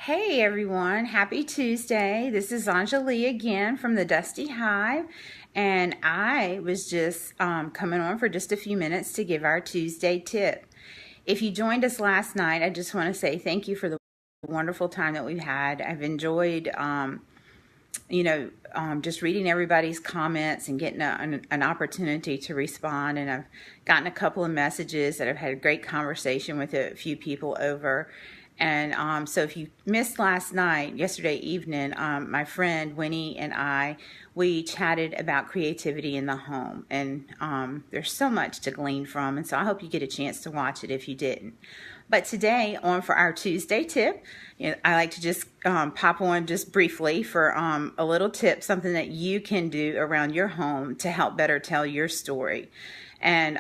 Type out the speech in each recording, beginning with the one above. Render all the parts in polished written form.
Hey everyone, happy Tuesday. This is Anjali again from the Dusty Hive, and I was just coming on for just a few minutes to give our Tuesday tip. If you joined us last night, I just want to say thank you for the wonderful time that we've had. I've enjoyed just reading everybody's comments and getting an opportunity to respond. And I've gotten a couple of messages that I've had a great conversation with a few people over. And so if you missed yesterday evening, my friend Winnie and we chatted about creativity in the home. And there's so much to glean from. And so I hope you get a chance to watch it if you didn't. But today, on for our Tuesday tip, I like to just pop on just briefly for a little tip, something that you can do around your home to help better tell your story. And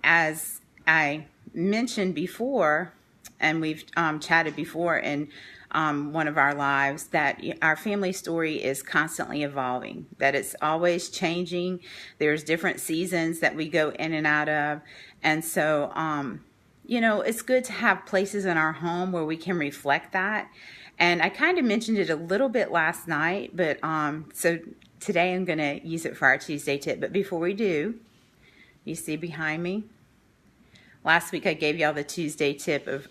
as I mentioned before, and we've chatted before in one of our lives, that our family story is constantly evolving, that it's always changing. There's different seasons that we go in and out of. And so, it's good to have places in our home where we can reflect that. And I kind of mentioned it a little bit last night, but so today I'm going to use it for our Tuesday tip. But before we do, you see behind me? Last week I gave y'all the Tuesday tip of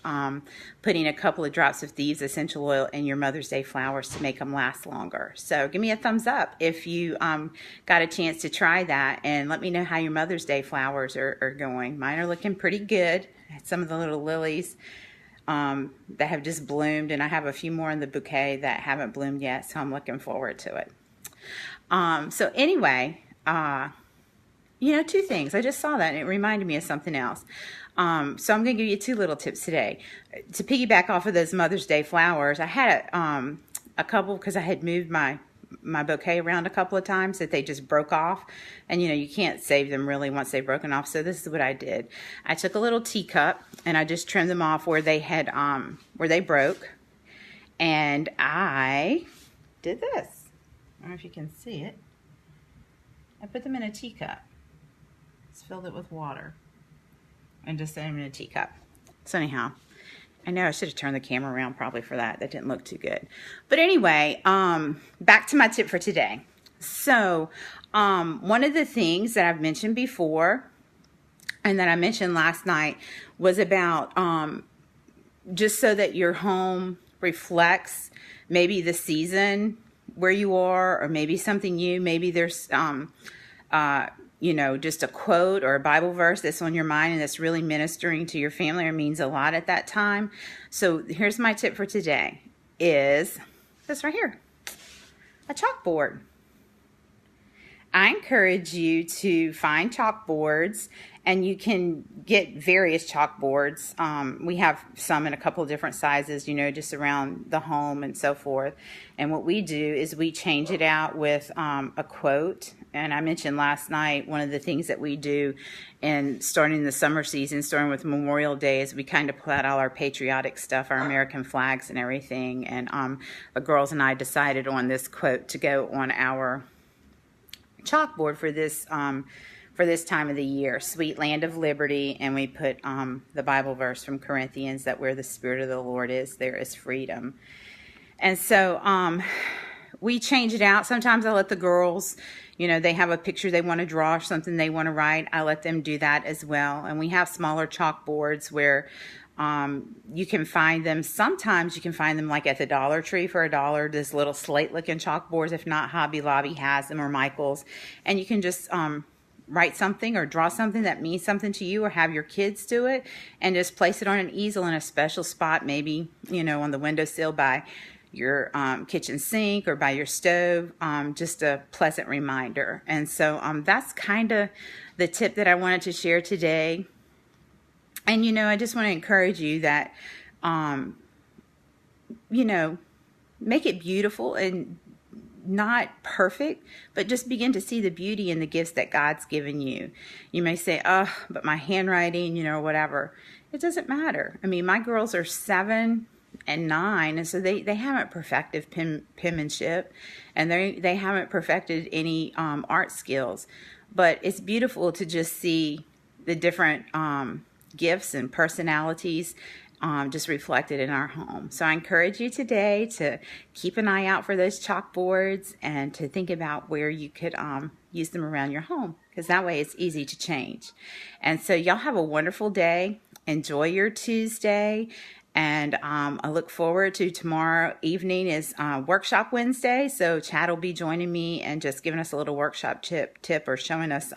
putting a couple of drops of thieves essential oil in your Mother's Day flowers to make them last longer. So give me a thumbs up if you got a chance to try that, and let me know how your Mother's Day flowers are going. Mine are looking pretty good. Some of the little lilies that have just bloomed, and I have a few more in the bouquet that haven't bloomed yet, so I'm looking forward to it. So anyway, two things. I just saw that and it reminded me of something else. So I'm going to give you two little tips today. To piggyback off of those Mother's Day flowers, I had a couple because I had moved my bouquet around a couple of times that they just broke off. And, you can't save them really once they've broken off. So this is what I did. I took a little teacup and I just trimmed them off where they had, where they broke. And I did this. I don't know if you can see it. I put them in a teacup. Just filled it with water and just set them in a teacup. So anyhow, I know I should have turned the camera around probably for that. That didn't look too good. But anyway, back to my tip for today. So one of the things that I've mentioned before and that I mentioned last night was about just so that your home reflects maybe the season where you are, or maybe something new. Maybe there's just a quote or a Bible verse that's on your mind and that's really ministering to your family or means a lot at that time. So here's my tip for today is this right here, a chalkboard. I encourage you to find chalkboards, and you can get various chalkboards. We have some in a couple of different sizes, just around the home and so forth. And what we do is we change it out with a quote. And I mentioned last night, one of the things that we do in starting the summer season, starting with Memorial Day, is we kind of pull out all our patriotic stuff, our American flags and everything. And the girls and I decided on this quote to go on our chalkboard for this time of the year, sweet land of liberty. And we put the Bible verse from Corinthians, that where the Spirit of the Lord is, there is freedom. And so we change it out. Sometimes I let the girls, they have a picture they want to draw or something they want to write. I let them do that as well. And we have smaller chalkboards where you can find them. Sometimes you can find them like at the Dollar Tree for $1, this little slate-looking chalkboards. If not, Hobby Lobby has them, or Michael's. And you can just write something or draw something that means something to you, or have your kids do it, and just place it on an easel in a special spot, maybe, on the windowsill by your kitchen sink or by your stove, just a pleasant reminder. And so that's kind of the tip that I wanted to share today. And, I just want to encourage you that, make it beautiful and not perfect, but just begin to see the beauty in the gifts that God's given you. You may say, oh, but my handwriting, or whatever. It doesn't matter. I mean, my girls are 7 and 9, and so they haven't perfected penmanship, and they haven't perfected any art skills. But it's beautiful to just see the different gifts and personalities just reflected in our home. So I encourage you today to keep an eye out for those chalkboards and to think about where you could use them around your home, because that way it's easy to change. And so y'all have a wonderful day. Enjoy your Tuesday. And I look forward to tomorrow evening is Workshop Wednesday. So Chad will be joining me and just giving us a little workshop tip or showing us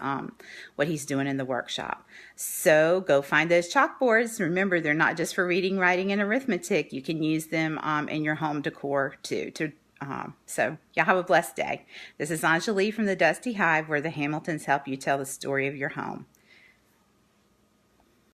what he's doing in the workshop. So go find those chalkboards. Remember, they're not just for reading, writing, and arithmetic. You can use them in your home decor too. So y'all have a blessed day. This is Anjali from the Dusty Hive, where the Hamiltons help you tell the story of your home.